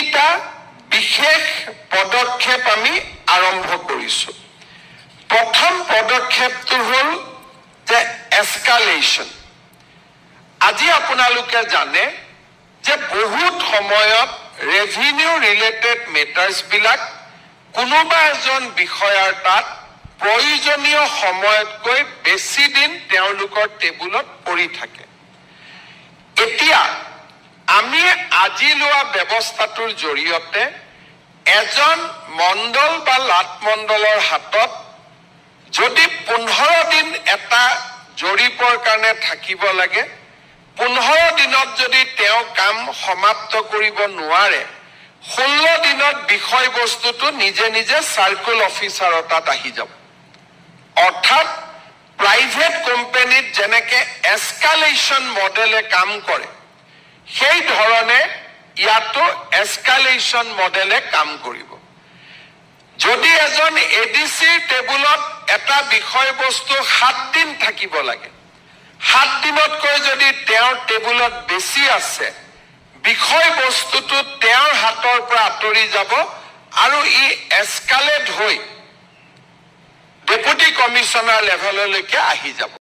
তিনিটা বিশেষ পদক্ষেপ আমি আৰম্ভ কৰিছো। প্ৰথম পদক্ষেপটো হ'ল যে এস্কালেশ্যন। আজি আপোনালোকে জানে যে বহুত সময়ত ৰেভিনিউ ৰিলেটেড মেটাৰ্ছবিলাক কোনোবা এজন বিষয়াৰ তাত প্ৰয়োজনীয় সময়তকৈ বেছি দিন তেওঁলোকৰ টেবুলত পৰি থাকে। এতিয়া আমি আজি লোৱা ব্যৱস্থাটোৰ জৰিয়তে এজন মণ্ডল বা লাট মণ্ডলৰ হাতত যদি 15 দিন এটা জৰীপৰ কাৰণে থাকিব লাগে, 15 দিনত যদি তেওঁ কাম সমাপ্ত কৰিব নোৱাৰে, 16 দিনত বিষয়বস্তুটো নিজে নিজে সাৰ্কুল অফিচাৰৰ তাত আহি যাব। অৰ্থাৎ প্ৰাইভেট কোম্পানীত যেনেকে এস্কালেশ্যন মডেলে কাম কৰে, সেই ধৰণে ইয়াতো এস্কালেশ্যন মডেলে কাম কৰিব। যদি এজন এডিচিৰ টেবুলত এটা বিষয়বস্তু 7 দিন থাকিব লাগে, 7 দিনতকৈ যদি তেওঁৰ টেবুলত বেছি আছে, বিষয়বস্তুটো তেওঁৰ হাতৰ পৰা আঁতৰি যাব আৰু ই এস্কালেট হৈ ডেপুটি কমিশনাৰ লেভেললৈকে আহি যাব।